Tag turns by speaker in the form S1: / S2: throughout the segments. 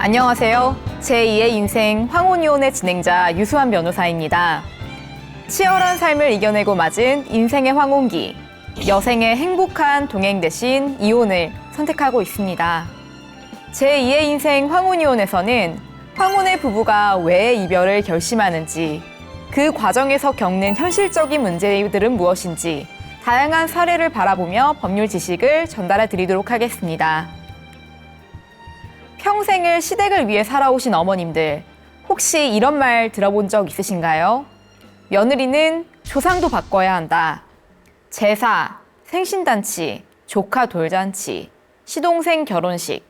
S1: 안녕하세요. 제2의 인생 황혼이혼의 진행자 유수환 변호사입니다. 치열한 삶을 이겨내고 맞은 인생의 황혼기, 여생의 행복한 동행 대신 이혼을 선택하고 있습니다. 제2의 인생 황혼이혼에서는 황혼의 부부가 왜 이별을 결심하는지, 그 과정에서 겪는 현실적인 문제들은 무엇인지 다양한 사례를 바라보며 법률 지식을 전달해 드리도록 하겠습니다. 평생을 시댁을 위해 살아오신 어머님들, 혹시 이런 말 들어본 적 있으신가요? 며느리는 조상도 바꿔야 한다. 제사, 생신잔치, 조카 돌잔치, 시동생 결혼식,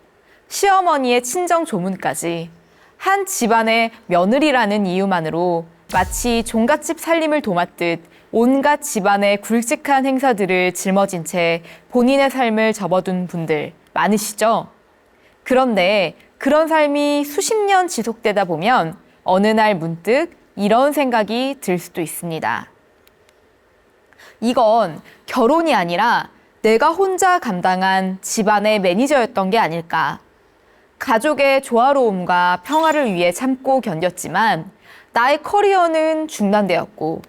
S1: 시어머니의 친정 조문까지 한 집안의 며느리라는 이유만으로 마치 종갓집 살림을 도맡듯 온갖 집안의 굵직한 행사들을 짊어진 채 본인의 삶을 접어둔 분들 많으시죠? 그런데 그런 삶이 수십 년 지속되다 보면 어느 날 문득 이런 생각이 들 수도 있습니다. 이건 결혼이 아니라 내가 혼자 감당한 집안의 매니저였던 게 아닐까. 가족의 조화로움과 평화를 위해 참고 견뎠지만 나의 커리어는 중단되었고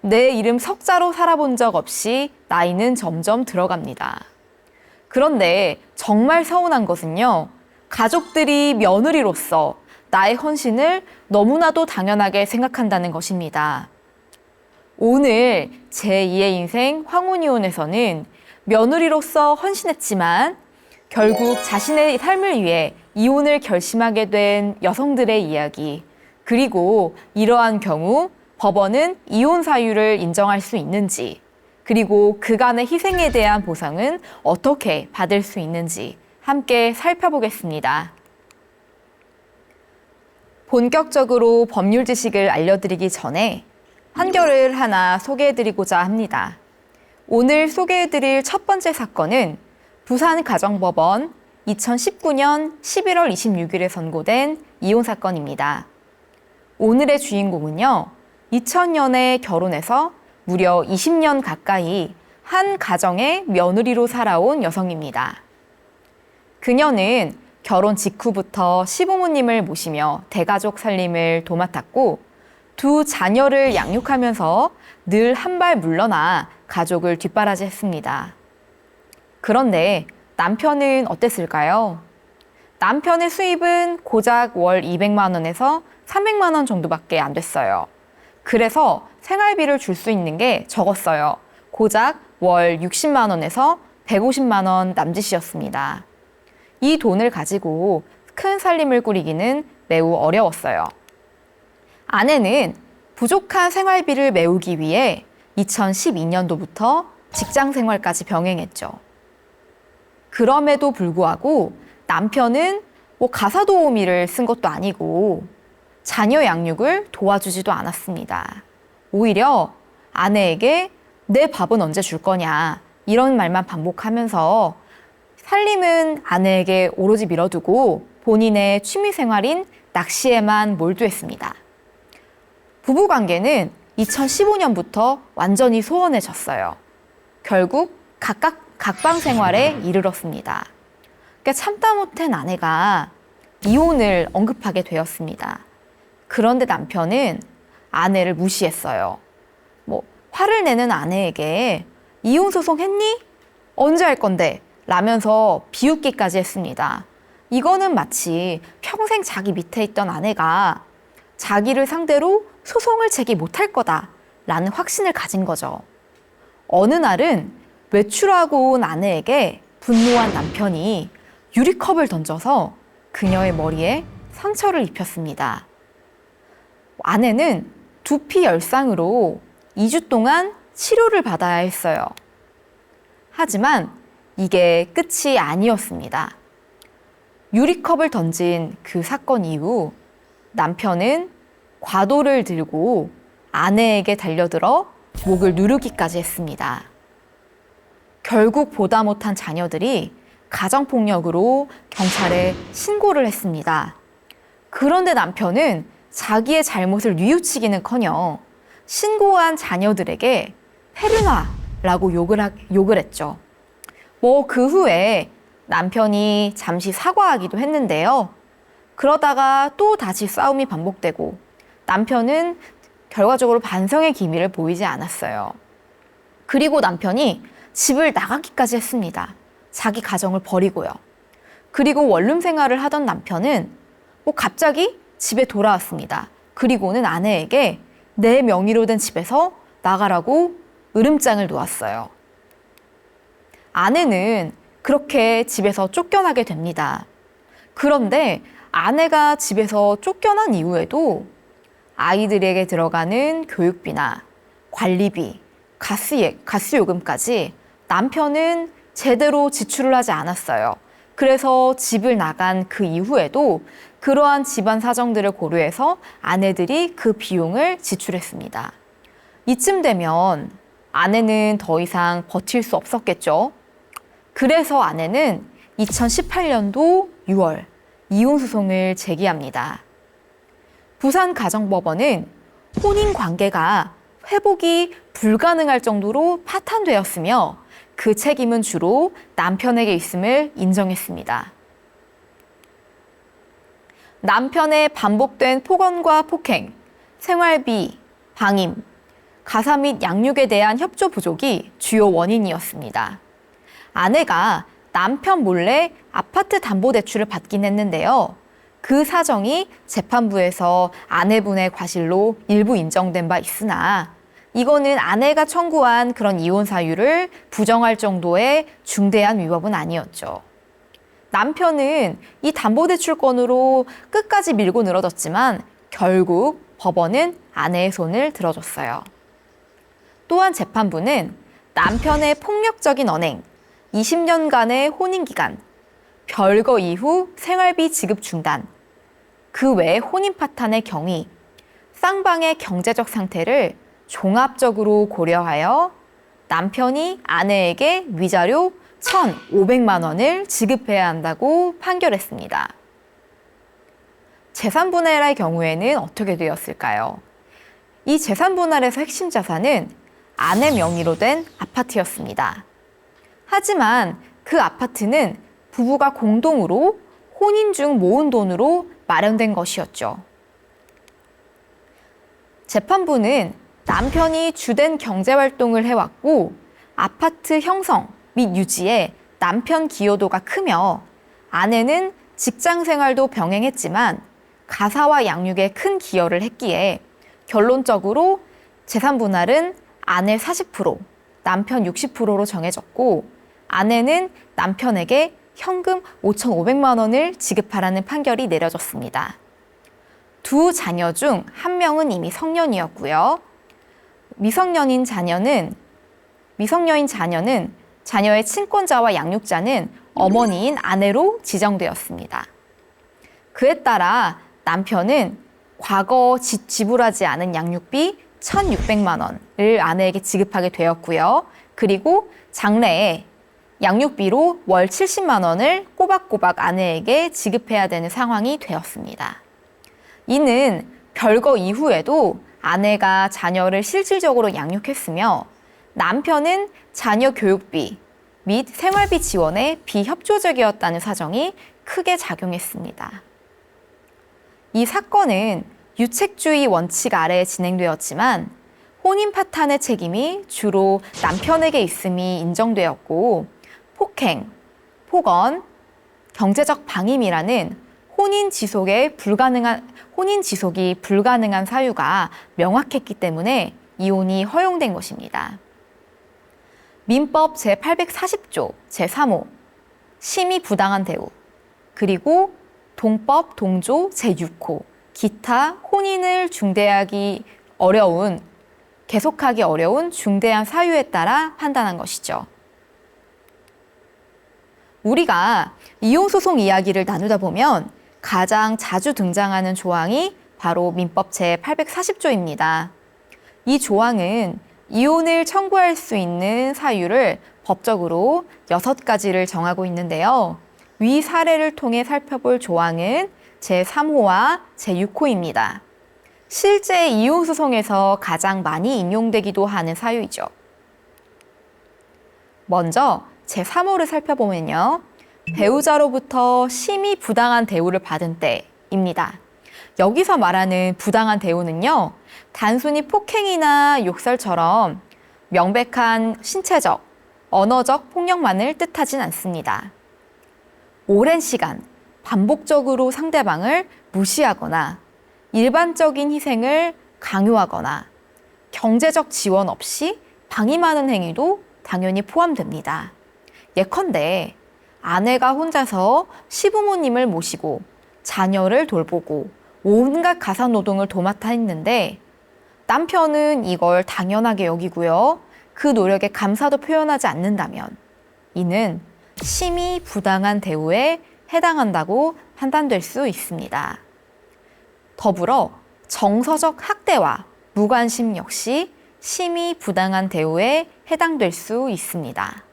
S1: 내 이름 석자로 살아본 적 없이 나이는 점점 들어갑니다. 그런데 정말 서운한 것은요. 가족들이 며느리로서 나의 헌신을 너무나도 당연하게 생각한다는 것입니다. 오늘 제2의 인생 황혼이혼에서는 며느리로서 헌신했지만 결국 자신의 삶을 위해 이혼을 결심하게 된 여성들의 이야기, 그리고 이러한 경우 법원은 이혼 사유를 인정할 수 있는지, 그리고 그간의 희생에 대한 보상은 어떻게 받을 수 있는지 함께 살펴보겠습니다. 본격적으로 법률 지식을 알려드리기 전에 판결을 하나 소개해드리고자 합니다. 오늘 소개해드릴 첫 번째 사건은 부산가정법원 2019년 11월 26일에 선고된 이혼 사건입니다. 오늘의 주인공은요, 2000년에 결혼해서 무려 20년 가까이 한 가정의 며느리로 살아온 여성입니다. 그녀는 결혼 직후부터 시부모님을 모시며 대가족 살림을 도맡았고 두 자녀를 양육하면서 늘 한 발 물러나 가족을 뒷바라지했습니다. 그런데 남편은 어땠을까요? 남편의 수입은 고작 월 200만 원에서 300만 원 정도밖에 안 됐어요. 그래서 생활비를 줄 수 있는 게 적었어요. 고작 월 60만 원에서 150만 원 남짓이었습니다. 이 돈을 가지고 큰 살림을 꾸리기는 매우 어려웠어요. 아내는 부족한 생활비를 메우기 위해 2012년도부터 직장 생활까지 병행했죠. 그럼에도 불구하고 남편은 가사 도우미를 쓴 것도 아니고 자녀 양육을 도와주지도 않았습니다. 오히려 아내에게 내 밥은 언제 줄 거냐 이런 말만 반복하면서 살림은 아내에게 오로지 밀어두고 본인의 취미생활인 낚시에만 몰두했습니다. 부부관계는 2015년부터 완전히 소원해졌어요. 결국 각각 각방 생활에 이르렀습니다. 그러니까 참다 못한 아내가 이혼을 언급하게 되었습니다. 그런데 남편은 아내를 무시했어요. 화를 내는 아내에게 이혼 소송 했니? 언제 할 건데? 라면서 비웃기까지 했습니다. 이거는 마치 평생 자기 밑에 있던 아내가 자기를 상대로 소송을 제기 못할 거다라는 확신을 가진 거죠. 어느 날은 외출하고 온 아내에게 분노한 남편이 유리컵을 던져서 그녀의 머리에 상처를 입혔습니다. 아내는 두피 열상으로 2주 동안 치료를 받아야 했어요. 하지만 이게 끝이 아니었습니다. 유리컵을 던진 그 사건 이후 남편은 과도를 들고 아내에게 달려들어 목을 누르기까지 했습니다. 결국 보다 못한 자녀들이 가정폭력으로 경찰에 신고를 했습니다. 그런데 남편은 자기의 잘못을 뉘우치기는커녕 신고한 자녀들에게 페르나라고 욕을 했죠. 그 후에 남편이 잠시 사과하기도 했는데요. 그러다가 또 다시 싸움이 반복되고 남편은 결과적으로 반성의 기미를 보이지 않았어요. 그리고 남편이 집을 나가기까지 했습니다. 자기 가정을 버리고요. 그리고 원룸 생활을 하던 남편은 갑자기 집에 돌아왔습니다. 그리고는 아내에게 내 명의로 된 집에서 나가라고 으름장을 놓았어요. 아내는 그렇게 집에서 쫓겨나게 됩니다. 그런데 아내가 집에서 쫓겨난 이후에도 아이들에게 들어가는 교육비나 관리비, 가스요금까지 남편은 제대로 지출을 하지 않았어요. 그래서 집을 나간 그 이후에도 그러한 집안 사정들을 고려해서 아내들이 그 비용을 지출했습니다. 이쯤 되면 아내는 더 이상 버틸 수 없었겠죠. 그래서 아내는 2018년도 6월 이혼소송을 제기합니다. 부산가정법원은 혼인 관계가 회복이 불가능할 정도로 파탄되었으며 그 책임은 주로 남편에게 있음을 인정했습니다. 남편의 반복된 폭언과 폭행, 생활비, 방임, 가사 및 양육에 대한 협조 부족이 주요 원인이었습니다. 아내가 남편 몰래 아파트 담보대출을 받긴 했는데요. 그 사정이 재판부에서 아내분의 과실로 일부 인정된 바 있으나 이거는 아내가 청구한 그런 이혼 사유를 부정할 정도의 중대한 위법은 아니었죠. 남편은 이 담보대출 건으로 끝까지 밀고 늘어졌지만 결국 법원은 아내의 손을 들어줬어요. 또한 재판부는 남편의 폭력적인 언행, 20년간의 혼인기간, 별거 이후 생활비 지급 중단, 그 외에 혼인 파탄의 경위, 쌍방의 경제적 상태를 종합적으로 고려하여 남편이 아내에게 위자료 1,500만 원을 지급해야 한다고 판결했습니다. 재산분할의 경우에는 어떻게 되었을까요? 이 재산분할에서 핵심 자산은 아내 명의로 된 아파트였습니다. 하지만 그 아파트는 부부가 공동으로 혼인 중 모은 돈으로 마련된 것이었죠. 재판부는 남편이 주된 경제활동을 해왔고 아파트 형성 및 유지에 남편 기여도가 크며 아내는 직장생활도 병행했지만 가사와 양육에 큰 기여를 했기에 결론적으로 재산분할은 아내 40%, 남편 60%로 정해졌고 아내는 남편에게 현금 5,500만 원을 지급하라는 판결이 내려졌습니다. 두 자녀 중 한 명은 이미 성년이었고요. 미성년인 자녀는 자녀의 친권자와 양육자는 어머니인 아내로 지정되었습니다. 그에 따라 남편은 과거 지불하지 않은 양육비 1,600만 원을 아내에게 지급하게 되었고요. 그리고 장래에 양육비로 월 70만 원을 꼬박꼬박 아내에게 지급해야 되는 상황이 되었습니다. 이는 별거 이후에도 아내가 자녀를 실질적으로 양육했으며 남편은 자녀 교육비 및 생활비 지원에 비협조적이었다는 사정이 크게 작용했습니다. 이 사건은 유책주의 원칙 아래에 진행되었지만 혼인 파탄의 책임이 주로 남편에게 있음이 인정되었고 폭행, 폭언, 경제적 방임이라는 혼인 지속이 불가능한 사유가 명확했기 때문에 이혼이 허용된 것입니다. 민법 제840조 제3호 심의 부당한 대우 그리고 동법 동조 제6호 기타 혼인을 계속하기 어려운 중대한 사유에 따라 판단한 것이죠. 우리가 이혼소송 이야기를 나누다 보면 가장 자주 등장하는 조항이 바로 민법 제840조입니다. 이 조항은 이혼을 청구할 수 있는 사유를 법적으로 6가지를 정하고 있는데요. 위 사례를 통해 살펴볼 조항은 제3호와 제6호입니다. 실제 이혼소송에서 가장 많이 인용되기도 하는 사유이죠. 먼저 제3호를 살펴보면요. 배우자로부터 심히 부당한 대우를 받은 때 대우입니다. 여기서 말하는 부당한 대우는요, 단순히 폭행이나 욕설처럼 명백한 신체적, 언어적 폭력만을 뜻하진 않습니다. 오랜 시간 반복적으로 상대방을 무시하거나 일반적인 희생을 강요하거나 경제적 지원 없이 방임하는 행위도 당연히 포함됩니다. 예컨대 아내가 혼자서 시부모님을 모시고 자녀를 돌보고 온갖 가사노동을 도맡아 했는데 남편은 이걸 당연하게 여기고요. 그 노력에 감사도 표현하지 않는다면 이는 심히 부당한 대우에 해당한다고 판단될 수 있습니다. 더불어 정서적 학대와 무관심 역시 심히 부당한 대우에 해당될 수 있습니다.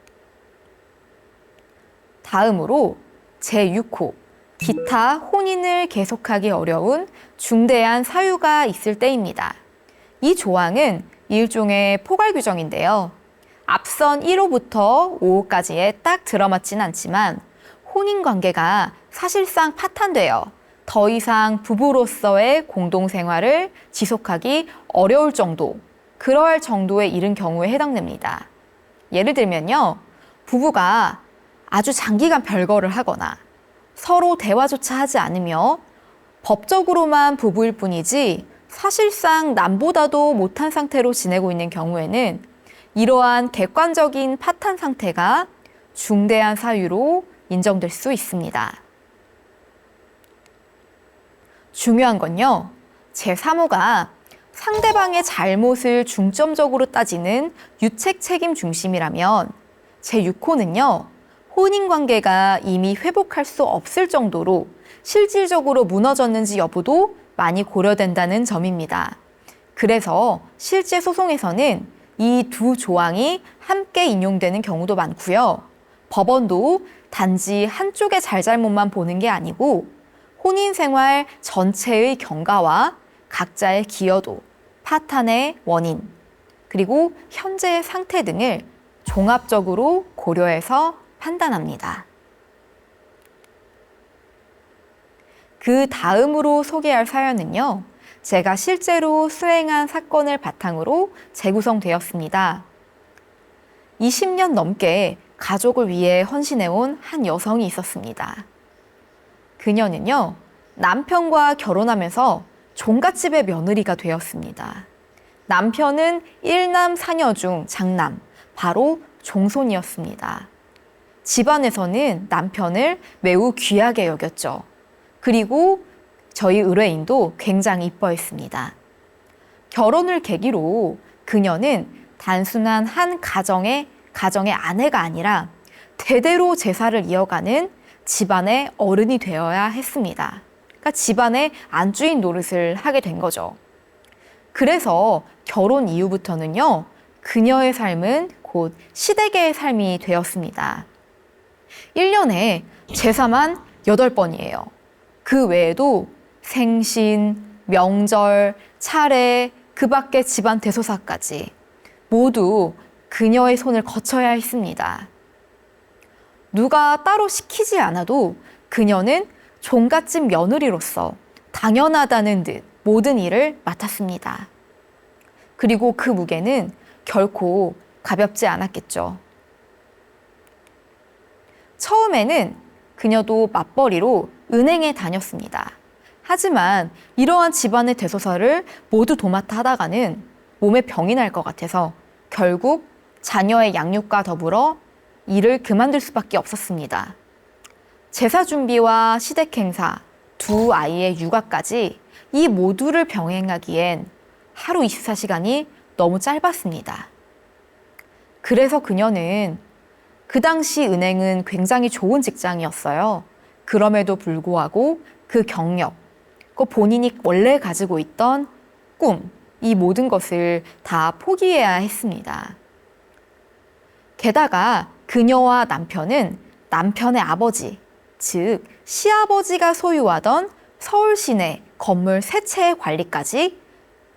S1: 다음으로 제6호, 기타 혼인을 계속하기 어려운 중대한 사유가 있을 때입니다. 이 조항은 일종의 포괄 규정인데요. 앞선 1호부터 5호까지에 딱 들어맞진 않지만 혼인 관계가 사실상 파탄되어 더 이상 부부로서의 공동생활을 지속하기 어려울 정도, 그러할 정도에 이른 경우에 해당됩니다. 예를 들면요, 부부가 아주 장기간 별거를 하거나 서로 대화조차 하지 않으며 법적으로만 부부일 뿐이지 사실상 남보다도 못한 상태로 지내고 있는 경우에는 이러한 객관적인 파탄 상태가 중대한 사유로 인정될 수 있습니다. 중요한 건요, 제3호가 상대방의 잘못을 중점적으로 따지는 유책 책임 중심이라면 제6호는요, 혼인관계가 이미 회복할 수 없을 정도로 실질적으로 무너졌는지 여부도 많이 고려된다는 점입니다. 그래서 실제 소송에서는 이 두 조항이 함께 인용되는 경우도 많고요. 법원도 단지 한쪽의 잘잘못만 보는 게 아니고 혼인생활 전체의 경과와 각자의 기여도, 파탄의 원인, 그리고 현재의 상태 등을 종합적으로 고려해서 판단합니다. 그 다음으로 소개할 사연은요, 제가 실제로 수행한 사건을 바탕으로 재구성되었습니다. 20년 넘게 가족을 위해 헌신해온 한 여성이 있었습니다. 그녀는요, 남편과 결혼하면서 종갓집의 며느리가 되었습니다. 남편은 1남 4녀 중 장남, 바로 종손이었습니다. 집안에서는 남편을 매우 귀하게 여겼죠. 그리고 저희 의뢰인도 굉장히 이뻐했습니다. 결혼을 계기로 그녀는 단순한 한 가정의 아내가 아니라 대대로 제사를 이어가는 집안의 어른이 되어야 했습니다. 그러니까 집안의 안주인 노릇을 하게 된 거죠. 그래서 결혼 이후부터는요, 그녀의 삶은 곧 시댁의 삶이 되었습니다. 1년에 제사만 8번이에요. 그 외에도 생신, 명절, 차례, 그 밖의 집안 대소사까지 모두 그녀의 손을 거쳐야 했습니다. 누가 따로 시키지 않아도 그녀는 종갓집 며느리로서 당연하다는 듯 모든 일을 맡았습니다. 그리고 그 무게는 결코 가볍지 않았겠죠. 처음에는 그녀도 맞벌이로 은행에 다녔습니다. 하지만 이러한 집안의 대소사를 모두 도맡아 하다가는 몸에 병이 날 것 같아서 결국 자녀의 양육과 더불어 일을 그만둘 수밖에 없었습니다. 제사 준비와 시댁 행사, 두 아이의 육아까지 이 모두를 병행하기엔 하루 24시간이 너무 짧았습니다. 그래서 그녀는 그 당시 은행은 굉장히 좋은 직장이었어요. 그럼에도 불구하고 그 경력, 그 본인이 원래 가지고 있던 꿈, 이 모든 것을 다 포기해야 했습니다. 게다가 그녀와 남편은 남편의 아버지, 즉 시아버지가 소유하던 서울 시내 건물 3채의 관리까지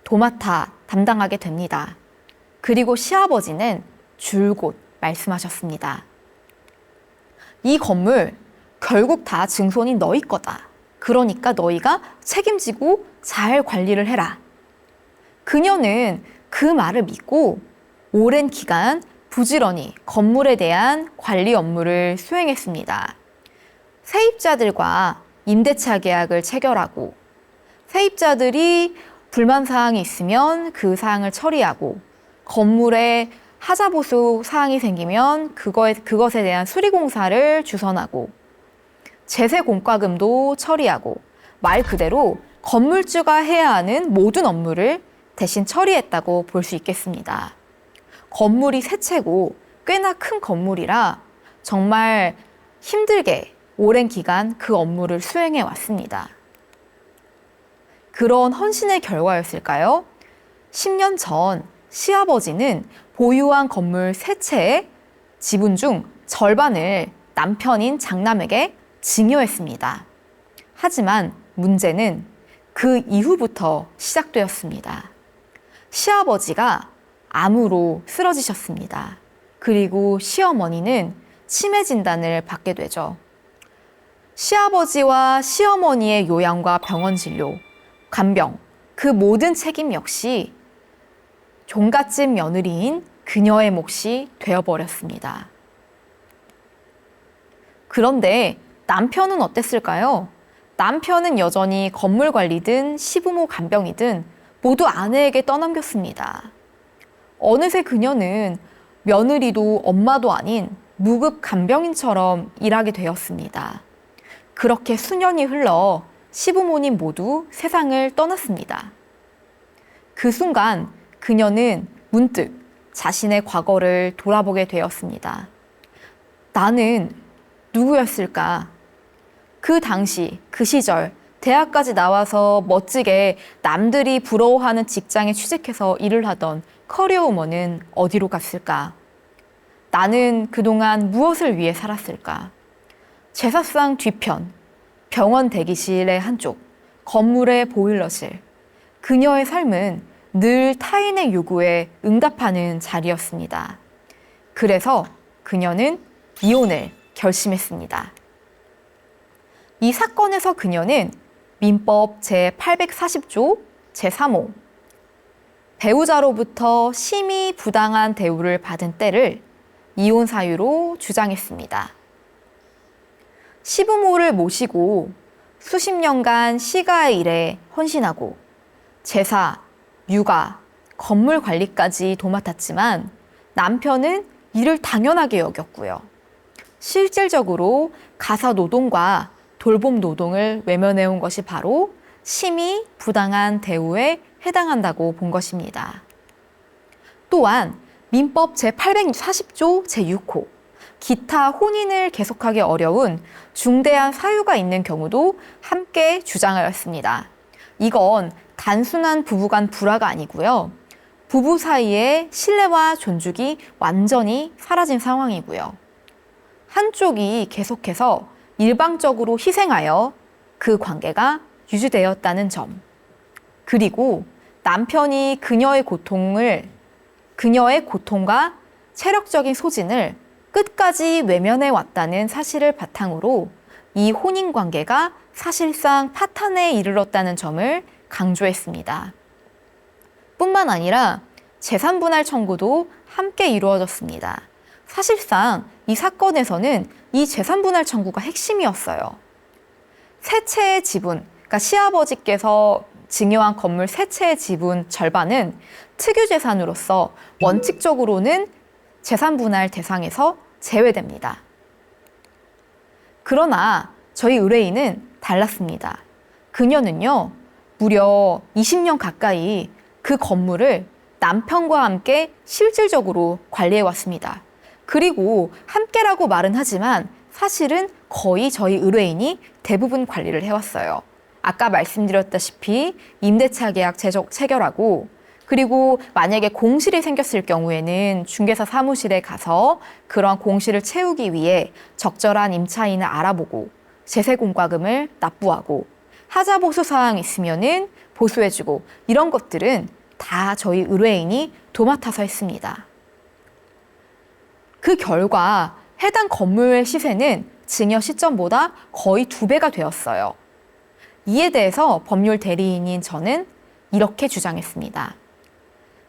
S1: 도맡아 담당하게 됩니다. 그리고 시아버지는 줄곧 말씀하셨습니다. 이 건물 결국 다 증손이 너희 거다. 그러니까 너희가 책임지고 잘 관리를 해라. 그녀는 그 말을 믿고 오랜 기간 부지런히 건물에 대한 관리 업무를 수행했습니다. 세입자들과 임대차 계약을 체결하고 세입자들이 불만 사항이 있으면 그 사항을 처리하고 건물에 하자보수 사항이 생기면 그것에 대한 수리공사를 주선하고 제세 공과금도 처리하고 말 그대로 건물주가 해야 하는 모든 업무를 대신 처리했다고 볼 수 있겠습니다. 건물이 새 채고 꽤나 큰 건물이라 정말 힘들게 오랜 기간 그 업무를 수행해 왔습니다. 그런 헌신의 결과였을까요? 10년 전 시아버지는 보유한 건물 세 채의 지분 중 절반을 남편인 장남에게 증여했습니다. 하지만 문제는 그 이후부터 시작되었습니다. 시아버지가 암으로 쓰러지셨습니다. 그리고 시어머니는 치매 진단을 받게 되죠. 시아버지와 시어머니의 요양과 병원 진료, 간병, 그 모든 책임 역시 종갓집 며느리인 그녀의 몫이 되어버렸습니다. 그런데 남편은 어땠을까요? 남편은 여전히 건물 관리든 시부모 간병이든 모두 아내에게 떠넘겼습니다. 어느새 그녀는 며느리도 엄마도 아닌 무급 간병인처럼 일하게 되었습니다. 그렇게 수년이 흘러 시부모님 모두 세상을 떠났습니다. 그 순간 그녀는 문득 자신의 과거를 돌아보게 되었습니다. 나는 누구였을까? 그 당시, 그 시절, 대학까지 나와서 멋지게 남들이 부러워하는 직장에 취직해서 일을 하던 커리어우먼은 어디로 갔을까? 나는 그동안 무엇을 위해 살았을까? 제사상 뒤편, 병원 대기실의 한쪽, 건물의 보일러실. 그녀의 삶은 늘 타인의 요구에 응답하는 자리였습니다. 그래서 그녀는 이혼을 결심했습니다. 이 사건에서 그녀는 민법 제840조 제3호 배우자로부터 심히 부당한 대우를 받은 때를 이혼 사유로 주장했습니다. 시부모를 모시고 수십 년간 시가의 일에 헌신하고 제사, 육아, 건물 관리까지 도맡았지만 남편은 이를 당연하게 여겼고요. 실질적으로 가사 노동과 돌봄 노동을 외면해온 것이 바로 심히 부당한 대우에 해당한다고 본 것입니다. 또한 민법 제840조 제6호 기타 혼인을 계속하기 어려운 중대한 사유가 있는 경우도 함께 주장하였습니다. 이건 단순한 부부간 불화가 아니고요. 부부 사이의 신뢰와 존중이 완전히 사라진 상황이고요. 한쪽이 계속해서 일방적으로 희생하여 그 관계가 유지되었다는 점. 그리고 남편이 그녀의 고통과 체력적인 소진을 끝까지 외면해 왔다는 사실을 바탕으로 이 혼인 관계가 사실상 파탄에 이르렀다는 점을 강조했습니다. 뿐만 아니라 재산분할 청구도 함께 이루어졌습니다. 사실상 이 사건에서는 이 재산분할 청구가 핵심이었어요. 세 채의 지분, 그러니까 시아버지께서 증여한 건물 세 채의 지분 절반은 특유재산으로서 원칙적으로는 재산분할 대상에서 제외됩니다. 그러나 저희 의뢰인은 달랐습니다. 그녀는요, 무려 20년 가까이 그 건물을 남편과 함께 실질적으로 관리해왔습니다. 그리고 함께라고 말은 하지만 사실은 거의 저희 의뢰인이 대부분 관리를 해왔어요. 아까 말씀드렸다시피 임대차 계약 체결하고 그리고 만약에 공실이 생겼을 경우에는 중개사 사무실에 가서 그런 공실을 채우기 위해 적절한 임차인을 알아보고 제세 공과금을 납부하고 하자 보수 사항이 있으면은 보수해주고 이런 것들은 다 저희 의뢰인이 도맡아서 했습니다. 그 결과 해당 건물의 시세는 증여 시점보다 거의 2배가 되었어요. 이에 대해서 법률 대리인인 저는 이렇게 주장했습니다.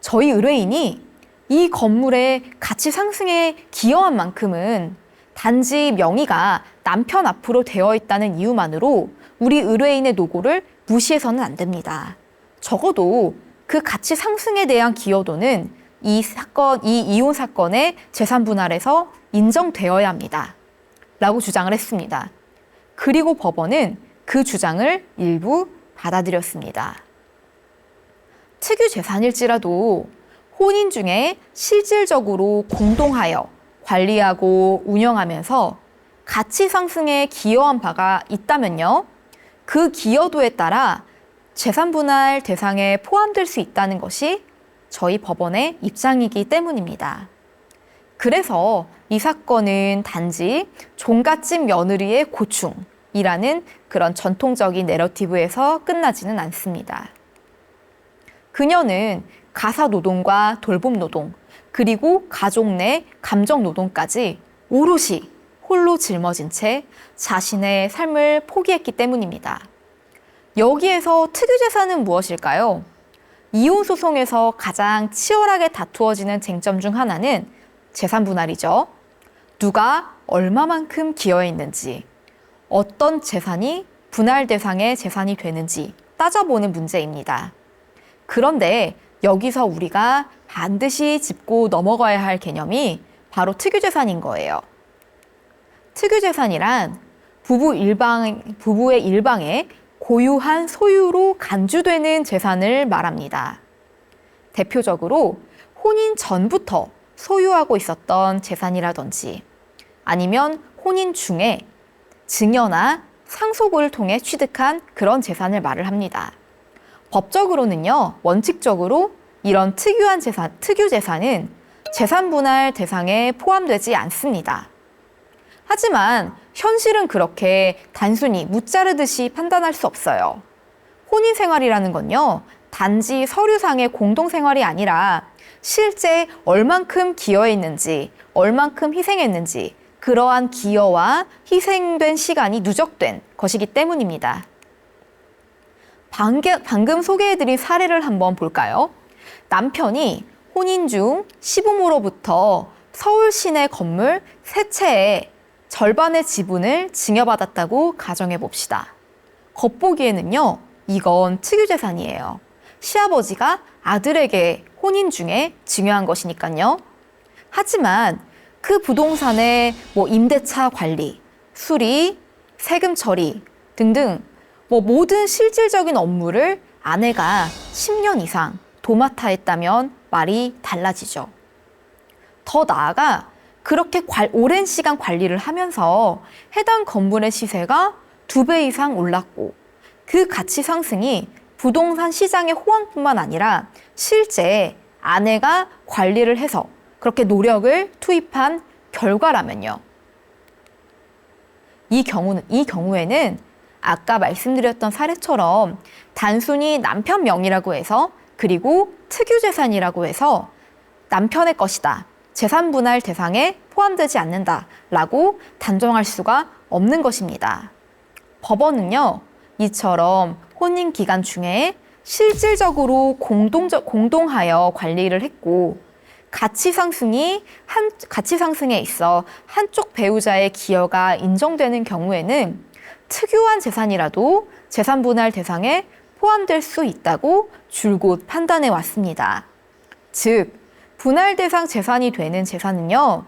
S1: 저희 의뢰인이 이 건물의 가치 상승에 기여한 만큼은 단지 명의가 남편 앞으로 되어 있다는 이유만으로 우리 의뢰인의 노고를 무시해서는 안 됩니다. 적어도 그 가치 상승에 대한 기여도는 이 이혼 사건의 재산 분할에서 인정되어야 합니다. 라고 주장을 했습니다. 그리고 법원은 그 주장을 일부 받아들였습니다. 특유 재산일지라도 혼인 중에 실질적으로 공동하여 관리하고 운영하면서 가치 상승에 기여한 바가 있다면요, 그 기여도에 따라 재산 분할 대상에 포함될 수 있다는 것이 저희 법원의 입장이기 때문입니다. 그래서 이 사건은 단지 종갓집 며느리의 고충이라는 그런 전통적인 내러티브에서 끝나지는 않습니다. 그녀는 가사 노동과 돌봄 노동, 그리고 가족 내 감정 노동까지 오롯이 홀로 짊어진 채 자신의 삶을 포기했기 때문입니다. 여기에서 특유재산은 무엇일까요? 이혼 소송에서 가장 치열하게 다투어지는 쟁점 중 하나는 재산 분할이죠. 누가 얼마만큼 기여했는지, 어떤 재산이 분할 대상의 재산이 되는지 따져보는 문제입니다. 그런데 여기서 우리가 반드시 짚고 넘어가야 할 개념이 바로 특유재산인 거예요. 특유재산이란 부부의 일방에 고유한 소유로 간주되는 재산을 말합니다. 대표적으로 혼인 전부터 소유하고 있었던 재산이라든지 아니면 혼인 중에 증여나 상속을 통해 취득한 그런 재산을 말을 합니다. 법적으로는요, 원칙적으로 이런 특유재산은 재산 분할 대상에 포함되지 않습니다. 하지만 현실은 그렇게 단순히 무자르듯이 판단할 수 없어요. 혼인 생활이라는 건요, 단지 서류상의 공동생활이 아니라 실제 얼만큼 기여했는지, 얼만큼 희생했는지, 그러한 기여와 희생된 시간이 누적된 것이기 때문입니다. 방금 소개해드린 사례를 한번 볼까요? 남편이 혼인 중 시부모로부터 서울 시내 건물 3채의 절반의 지분을 증여받았다고 가정해 봅시다. 겉보기에는요, 이건 특유재산이에요. 시아버지가 아들에게 혼인 중에 증여한 것이니까요. 하지만 그 부동산의 임대차 관리, 수리, 세금 처리 등등 모든 실질적인 업무를 아내가 10년 이상 도맡아 했다면 말이 달라지죠. 더 나아가 그렇게 오랜 시간 관리를 하면서 해당 건물의 시세가 2배 이상 올랐고 그 가치 상승이 부동산 시장의 호황뿐만 아니라 실제 아내가 관리를 해서 그렇게 노력을 투입한 결과라면요. 이 경우에는 아까 말씀드렸던 사례처럼 단순히 남편 명의라고 해서 그리고 특유재산이라고 해서 남편의 것이다, 재산 분할 대상에 포함되지 않는다라고 단정할 수가 없는 것입니다. 법원은요, 이처럼 혼인 기간 중에 실질적으로 공동하여 관리를 했고 가치 상승에 있어 한쪽 배우자의 기여가 인정되는 경우에는 특유한 재산이라도 재산 분할 대상에 포함될 수 있다고 줄곧 판단해 왔습니다. 즉, 분할 대상 재산이 되는 재산은요,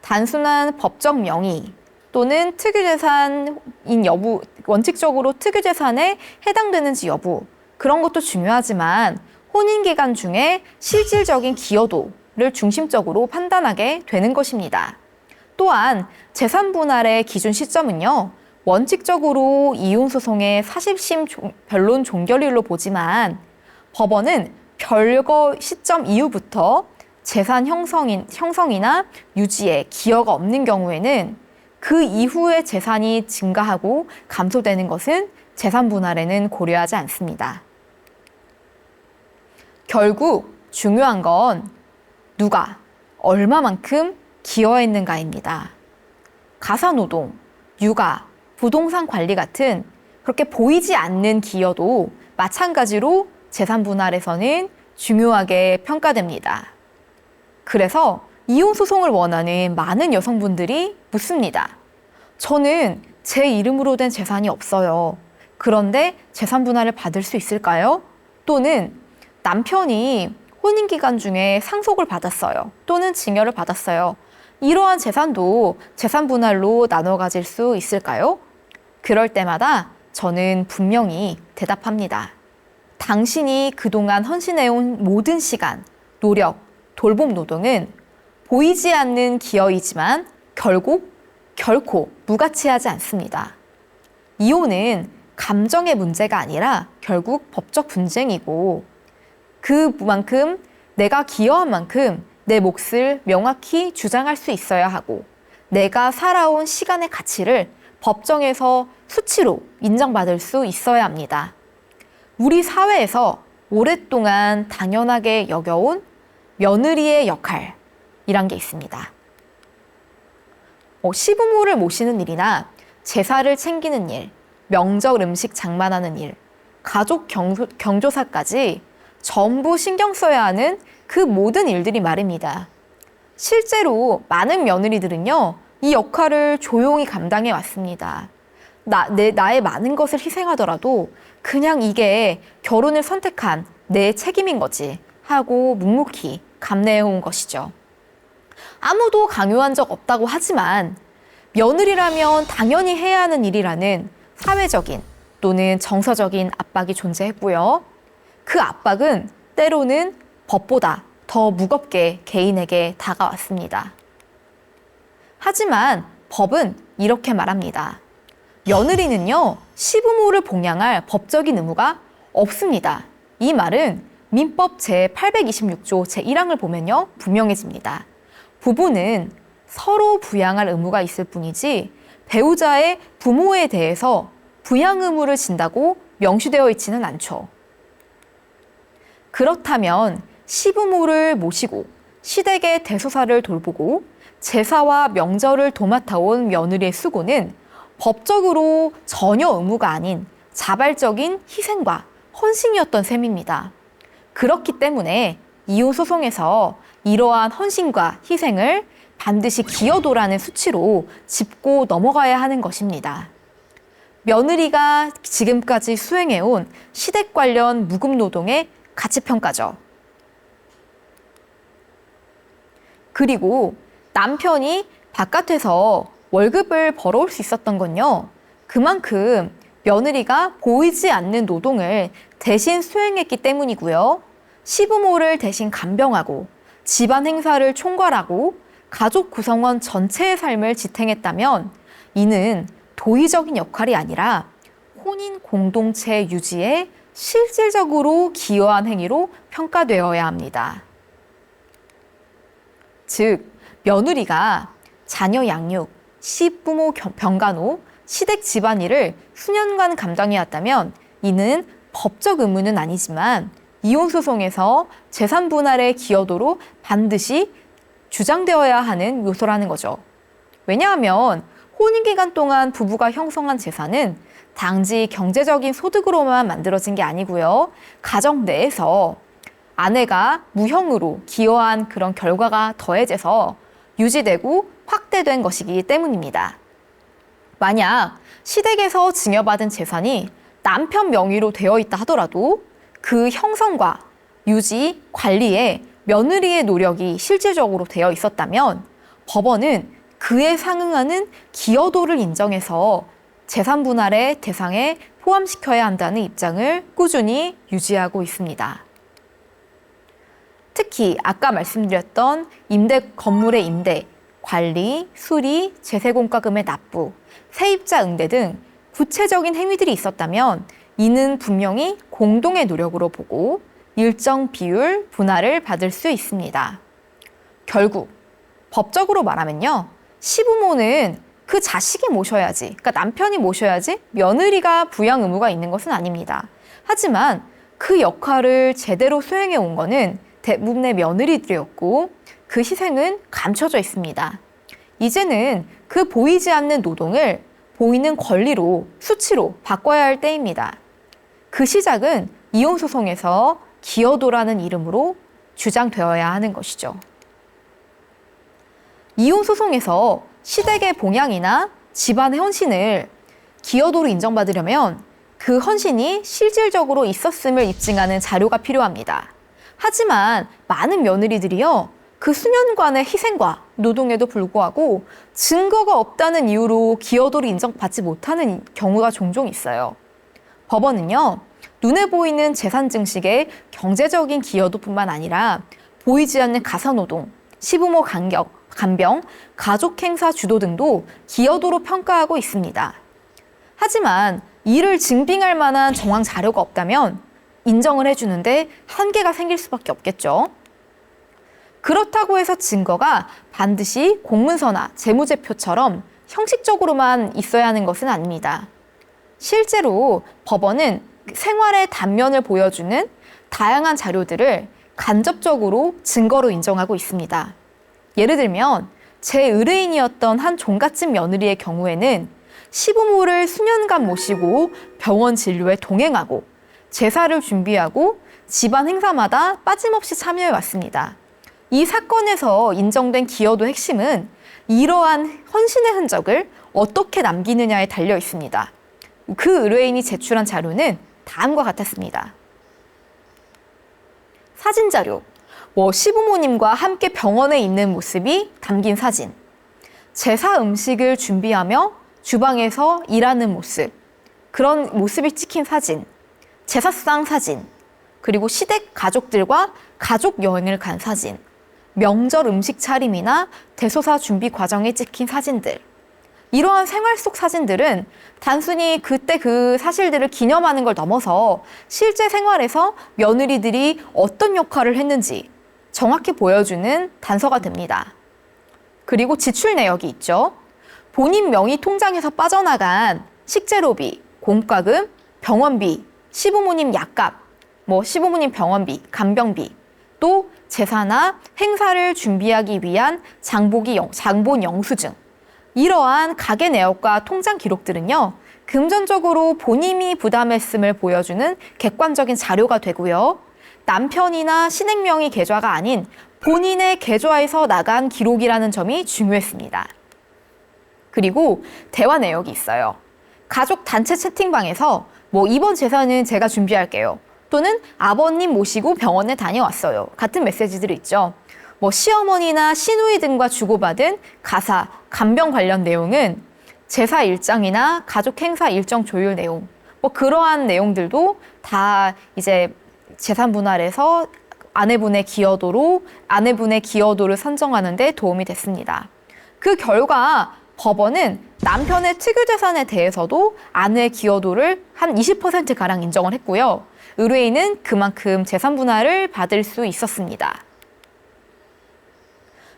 S1: 단순한 법적 명의 또는 특유재산인 여부, 원칙적으로 특유재산에 해당되는지 여부, 그런 것도 중요하지만 혼인기간 중에 실질적인 기여도를 중심적으로 판단하게 되는 것입니다. 또한 재산 분할의 기준 시점은요, 원칙적으로 이혼소송의 사실심 변론 종결일로 보지만 법원은 별거 시점 이후부터 재산 형성이나 유지에 기여가 없는 경우에는 그 이후에 재산이 증가하고 감소되는 것은 재산 분할에는 고려하지 않습니다. 결국 중요한 건 누가 얼마만큼 기여했는가입니다. 가사노동, 육아, 부동산 관리 같은 그렇게 보이지 않는 기여도 마찬가지로 재산 분할에서는 중요하게 평가됩니다. 그래서 이혼 소송을 원하는 많은 여성분들이 묻습니다. 저는 제 이름으로 된 재산이 없어요. 그런데 재산 분할을 받을 수 있을까요? 또는 남편이 혼인 기간 중에 상속을 받았어요. 또는 증여를 받았어요. 이러한 재산도 재산 분할로 나눠 가질 수 있을까요? 그럴 때마다 저는 분명히 대답합니다. 당신이 그동안 헌신해온 모든 시간, 노력, 돌봄 노동은 보이지 않는 기여이지만 결코 무가치하지 않습니다. 이혼은 감정의 문제가 아니라 결국 법적 분쟁이고 그만큼 내가 기여한 만큼 내 몫을 명확히 주장할 수 있어야 하고 내가 살아온 시간의 가치를 법정에서 수치로 인정받을 수 있어야 합니다. 우리 사회에서 오랫동안 당연하게 여겨온 며느리의 역할이란 게 있습니다. 시부모를 모시는 일이나 제사를 챙기는 일, 명절 음식 장만하는 일, 가족 경조사까지 전부 신경 써야 하는 그 모든 일들이 말입니다. 실제로 많은 며느리들은요, 이 역할을 조용히 감당해 왔습니다. 나의 많은 것을 희생하더라도 그냥 이게 결혼을 선택한 내 책임인 거지 하고 묵묵히 감내해온 것이죠. 아무도 강요한 적 없다고 하지만 며느리라면 당연히 해야 하는 일이라는 사회적인 또는 정서적인 압박이 존재했고요. 그 압박은 때로는 법보다 더 무겁게 개인에게 다가왔습니다. 하지만 법은 이렇게 말합니다. 며느리는요, 시부모를 봉양할 법적인 의무가 없습니다. 이 말은 민법 제826조 제1항을 보면요, 분명해집니다. 부부는 서로 부양할 의무가 있을 뿐이지 배우자의 부모에 대해서 부양 의무를 진다고 명시되어 있지는 않죠. 그렇다면 시부모를 모시고 시댁의 대소사를 돌보고 제사와 명절을 도맡아온 며느리의 수고는 법적으로 전혀 의무가 아닌 자발적인 희생과 헌신이었던 셈입니다. 그렇기 때문에 이혼 소송에서 이러한 헌신과 희생을 반드시 기여도라는 수치로 짚고 넘어가야 하는 것입니다. 며느리가 지금까지 수행해온 시댁 관련 무급 노동의 가치평가죠. 그리고 남편이 바깥에서 월급을 벌어올 수 있었던 건요, 그만큼 며느리가 보이지 않는 노동을 대신 수행했기 때문이고요. 시부모를 대신 간병하고 집안 행사를 총괄하고 가족 구성원 전체의 삶을 지탱했다면 이는 도의적인 역할이 아니라 혼인 공동체 유지에 실질적으로 기여한 행위로 평가되어야 합니다. 즉, 며느리가 자녀 양육, 시부모 병간호, 시댁 집안일을 수년간 감당해왔다면 이는 법적 의무는 아니지만 이혼소송에서 재산 분할의 기여도로 반드시 주장되어야 하는 요소라는 거죠. 왜냐하면 혼인기간 동안 부부가 형성한 재산은 단지 경제적인 소득으로만 만들어진 게 아니고요. 가정 내에서 아내가 무형으로 기여한 그런 결과가 더해져서 유지되고 확대된 것이기 때문입니다. 만약 시댁에서 증여받은 재산이 남편 명의로 되어 있다 하더라도 그 형성과 유지, 관리에 며느리의 노력이 실질적으로 되어 있었다면 법원은 그에 상응하는 기여도를 인정해서 재산 분할의 대상에 포함시켜야 한다는 입장을 꾸준히 유지하고 있습니다. 특히 아까 말씀드렸던 건물의 임대, 관리, 수리, 제세공과금의 납부, 세입자 응대 등 구체적인 행위들이 있었다면 이는 분명히 공동의 노력으로 보고 일정 비율 분할을 받을 수 있습니다. 결국 법적으로 말하면요, 시부모는 그 자식이 모셔야지, 그러니까 남편이 모셔야지 며느리가 부양 의무가 있는 것은 아닙니다. 하지만 그 역할을 제대로 수행해 온 거는 대부분의 며느리들이었고 그 희생은 감춰져 있습니다. 이제는 그 보이지 않는 노동을 보이는 권리로, 수치로 바꿔야 할 때입니다. 그 시작은 이혼소송에서 기여도라는 이름으로 주장되어야 하는 것이죠. 이혼소송에서 시댁의 봉양이나 집안의 헌신을 기여도로 인정받으려면 그 헌신이 실질적으로 있었음을 입증하는 자료가 필요합니다. 하지만 많은 며느리들이요, 그 수년간의 희생과 노동에도 불구하고 증거가 없다는 이유로 기여도를 인정받지 못하는 경우가 종종 있어요. 법원은요, 눈에 보이는 재산 증식의 경제적인 기여도뿐만 아니라 보이지 않는 가사노동, 시부모 간병, 가족 행사 주도 등도 기여도로 평가하고 있습니다. 하지만 이를 증빙할 만한 정황 자료가 없다면 인정을 해주는데 한계가 생길 수밖에 없겠죠. 그렇다고 해서 증거가 반드시 공문서나 재무제표처럼 형식적으로만 있어야 하는 것은 아닙니다. 실제로 법원은 생활의 단면을 보여주는 다양한 자료들을 간접적으로 증거로 인정하고 있습니다. 예를 들면 제 의뢰인이었던 한 종갓집 며느리의 경우에는 시부모를 수년간 모시고 병원 진료에 동행하고 제사를 준비하고 집안 행사마다 빠짐없이 참여해 왔습니다. 이 사건에서 인정된 기여도 핵심은 이러한 헌신의 흔적을 어떻게 남기느냐에 달려 있습니다. 그 의뢰인이 제출한 자료는 다음과 같았습니다. 사진 자료, 시부모님과 함께 병원에 있는 모습이 담긴 사진, 제사 음식을 준비하며 주방에서 일하는 모습, 그런 모습이 찍힌 사진, 제사상 사진, 그리고 시댁 가족들과 가족 여행을 간 사진, 명절 음식 차림이나 대소사 준비 과정에 찍힌 사진들. 이러한 생활 속 사진들은 단순히 그때 그 사실들을 기념하는 걸 넘어서 실제 생활에서 며느리들이 어떤 역할을 했는지 정확히 보여주는 단서가 됩니다. 그리고 지출 내역이 있죠. 본인 명의 통장에서 빠져나간 식재료비, 공과금, 병원비, 시부모님 약값, 시부모님 병원비, 간병비, 또 제사나 행사를 준비하기 위한 장본 영수증. 이러한 가계 내역과 통장 기록들은요, 금전적으로 본인이 부담했음을 보여주는 객관적인 자료가 되고요. 남편이나 신행 명의 계좌가 아닌 본인의 계좌에서 나간 기록이라는 점이 중요했습니다. 그리고 대화 내역이 있어요. 가족 단체 채팅방에서 이번 제사는 제가 준비할게요. 또는 아버님 모시고 병원에 다녀왔어요. 같은 메시지들이 있죠. 시어머니나 시누이 등과 주고받은 가사, 간병 관련 내용은 제사 일정이나 가족 행사 일정 조율 내용, 그러한 내용들도 다 이제 재산 분할에서 아내분의 기여도를 선정하는 데 도움이 됐습니다. 그 결과 법원은 남편의 특유 재산에 대해서도 아내의 기여도를 한 20%가량 인정을 했고요. 의뢰인은 그만큼 재산 분할을 받을 수 있었습니다.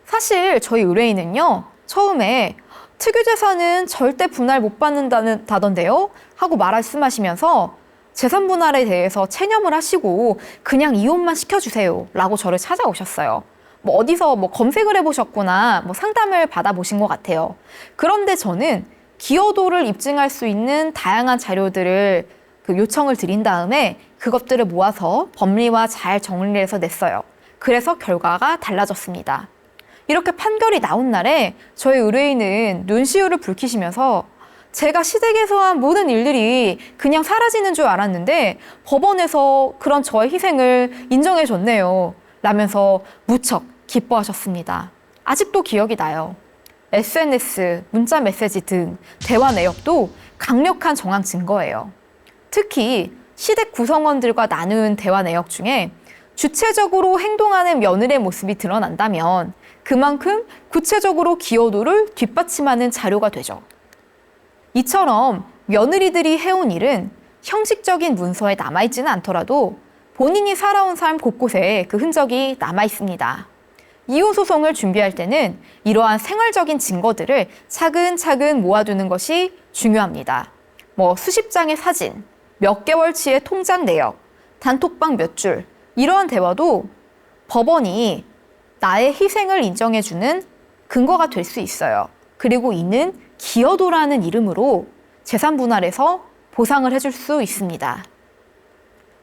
S1: 사실 저희 의뢰인은요, 처음에 특유 재산은 절대 분할 못 받는다던데요? 하고 말씀하시면서 재산 분할에 대해서 체념을 하시고 그냥 이혼만 시켜주세요 라고 저를 찾아오셨어요. 어디서 검색을 해보셨거나 상담을 받아보신 것 같아요. 그런데 저는 기여도를 입증할 수 있는 다양한 자료들을 요청을 드린 다음에 그것들을 모아서 법리와 잘 정리를 해서 냈어요. 그래서 결과가 달라졌습니다. 이렇게 판결이 나온 날에 저희 의뢰인은 눈시울을 붉히시면서 제가 시댁에서 한 모든 일들이 그냥 사라지는 줄 알았는데 법원에서 그런 저의 희생을 인정해 줬네요. 라면서 무척 기뻐하셨습니다. 아직도 기억이 나요. SNS, 문자 메시지 등 대화 내역도 강력한 정황 증거예요. 특히 시댁 구성원들과 나눈 대화 내역 중에 주체적으로 행동하는 며느리의 모습이 드러난다면 그만큼 구체적으로 기여도를 뒷받침하는 자료가 되죠. 이처럼 며느리들이 해온 일은 형식적인 문서에 남아있지는 않더라도 본인이 살아온 삶 곳곳에 그 흔적이 남아있습니다. 이혼소송을 준비할 때는 이러한 생활적인 증거들을 차근차근 모아두는 것이 중요합니다. 수십 장의 사진, 몇 개월치의 통장 내역, 단톡방 몇 줄, 이러한 대화도 법원이 나의 희생을 인정해주는 근거가 될 수 있어요. 그리고 이는 기여도라는 이름으로 재산 분할해서 보상을 해줄 수 있습니다.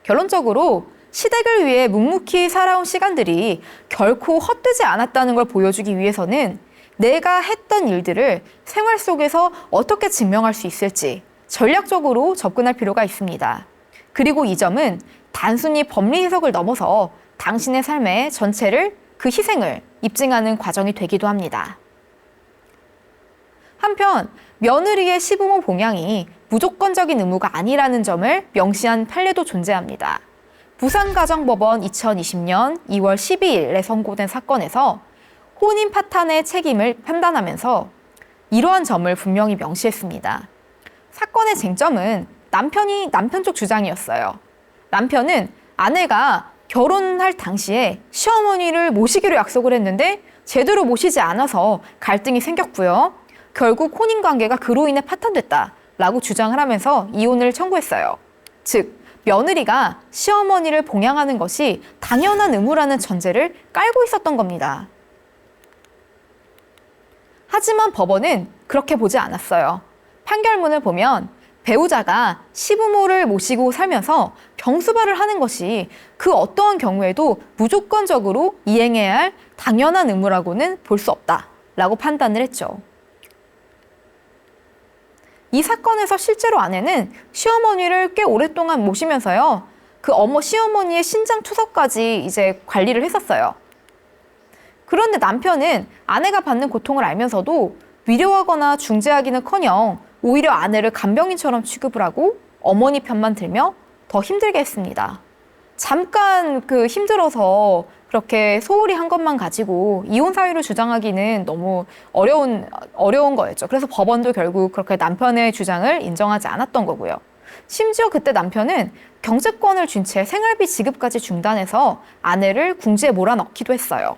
S1: 결론적으로 시댁을 위해 묵묵히 살아온 시간들이 결코 헛되지 않았다는 걸 보여주기 위해서는 내가 했던 일들을 생활 속에서 어떻게 증명할 수 있을지 전략적으로 접근할 필요가 있습니다. 그리고 이 점은 단순히 법리 해석을 넘어서 당신의 삶의 전체를 그 희생을 입증하는 과정이 되기도 합니다. 한편 며느리의 시부모 봉양이 무조건적인 의무가 아니라는 점을 명시한 판례도 존재합니다. 부산가정법원 2020년 2월 12일에 선고된 사건에서 혼인 파탄의 책임을 판단하면서 이러한 점을 분명히 명시했습니다. 사건의 쟁점은 남편 쪽 주장이었어요. 남편은 아내가 결혼할 당시에 시어머니를 모시기로 약속을 했는데 제대로 모시지 않아서 갈등이 생겼고요. 결국 혼인관계가 그로 인해 파탄됐다라고 주장을 하면서 이혼을 청구했어요. 즉, 며느리가 시어머니를 봉양하는 것이 당연한 의무라는 전제를 깔고 있었던 겁니다. 하지만 법원은 그렇게 보지 않았어요. 판결문을 보면 배우자가 시부모를 모시고 살면서 병수발을 하는 것이 그 어떠한 경우에도 무조건적으로 이행해야 할 당연한 의무라고는 볼 수 없다라고 판단을 했죠. 이 사건에서 실제로 아내는 시어머니를 꽤 오랫동안 모시면서요. 그 시어머니의 신장 투석까지 이제 관리를 했었어요. 그런데 남편은 아내가 받는 고통을 알면서도 위로하거나 중재하기는커녕 오히려 아내를 간병인처럼 취급을 하고 어머니 편만 들며 더 힘들게 했습니다. 잠깐 힘들어서 그렇게 소홀히 한 것만 가지고 이혼 사유를 주장하기는 너무 어려운 거였죠. 그래서 법원도 결국 그렇게 남편의 주장을 인정하지 않았던 거고요. 심지어 그때 남편은 경제권을 쥔 채 생활비 지급까지 중단해서 아내를 궁지에 몰아넣기도 했어요.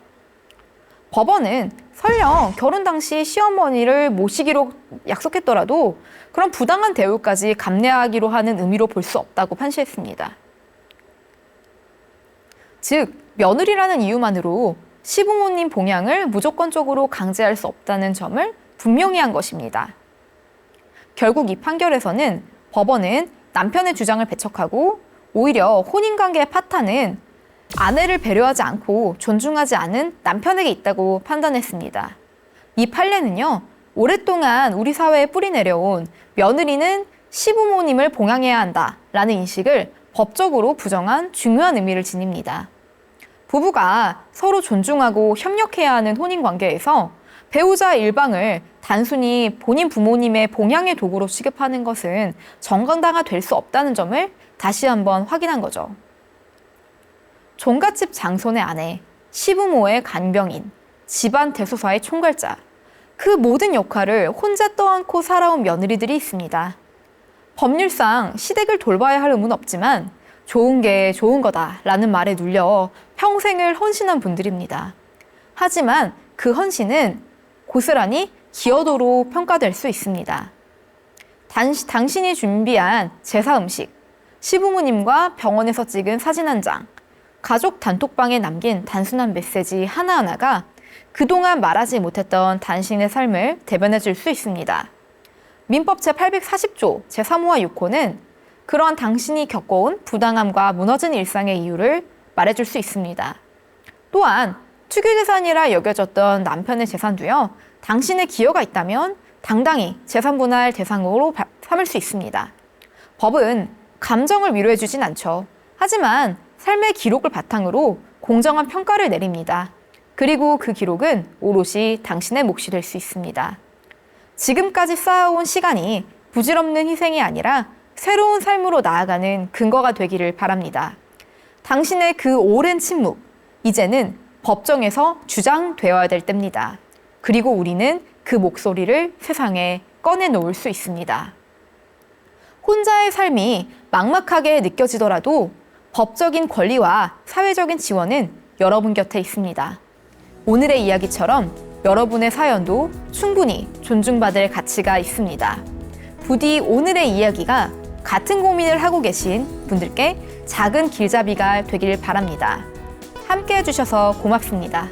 S1: 법원은 설령 결혼 당시 시어머니를 모시기로 약속했더라도 그런 부당한 대우까지 감내하기로 하는 의미로 볼 수 없다고 판시했습니다. 즉, 며느리라는 이유만으로 시부모님 봉양을 무조건적으로 강제할 수 없다는 점을 분명히 한 것입니다. 결국 이 판결에서는 법원은 남편의 주장을 배척하고 오히려 혼인관계의 파탄은 아내를 배려하지 않고 존중하지 않은 남편에게 있다고 판단했습니다. 이 판례는요, 오랫동안 우리 사회에 뿌리 내려온 며느리는 시부모님을 봉양해야 한다라는 인식을 법적으로 부정한 중요한 의미를 지닙니다. 부부가 서로 존중하고 협력해야 하는 혼인관계에서 배우자 일방을 단순히 본인 부모님의 봉양의 도구로 취급하는 것은 정당화가 될 수 없다는 점을 다시 한번 확인한 거죠. 종갓집 장손의 아내, 시부모의 간병인, 집안 대소사의 총괄자, 그 모든 역할을 혼자 떠안고 살아온 며느리들이 있습니다. 법률상 시댁을 돌봐야 할 의무는 없지만 좋은 게 좋은 거다라는 말에 눌려 평생을 헌신한 분들입니다. 하지만 그 헌신은 고스란히 기여도로 평가될 수 있습니다. 당신이 준비한 제사 음식, 시부모님과 병원에서 찍은 사진 한 장, 가족 단톡방에 남긴 단순한 메시지 하나하나가 그동안 말하지 못했던 당신의 삶을 대변해 줄 수 있습니다. 민법 제840조 제3호와 6호는 그러한 당신이 겪어온 부당함과 무너진 일상의 이유를 말해줄 수 있습니다. 또한 투기재산이라 여겨졌던 남편의 재산도요, 당신의 기여가 있다면 당당히 재산분할 대상으로 삼을 수 있습니다. 법은 감정을 위로해주진 않죠. 하지만 삶의 기록을 바탕으로 공정한 평가를 내립니다. 그리고 그 기록은 오롯이 당신의 몫이 될 수 있습니다. 지금까지 쌓아온 시간이 부질없는 희생이 아니라 새로운 삶으로 나아가는 근거가 되기를 바랍니다. 당신의 그 오랜 침묵, 이제는 법정에서 주장되어야 될 때입니다. 그리고 우리는 그 목소리를 세상에 꺼내놓을 수 있습니다. 혼자의 삶이 막막하게 느껴지더라도 법적인 권리와 사회적인 지원은 여러분 곁에 있습니다. 오늘의 이야기처럼 여러분의 사연도 충분히 존중받을 가치가 있습니다. 부디 오늘의 이야기가 같은 고민을 하고 계신 분들께 작은 길잡이가 되길 바랍니다. 함께 해주셔서 고맙습니다.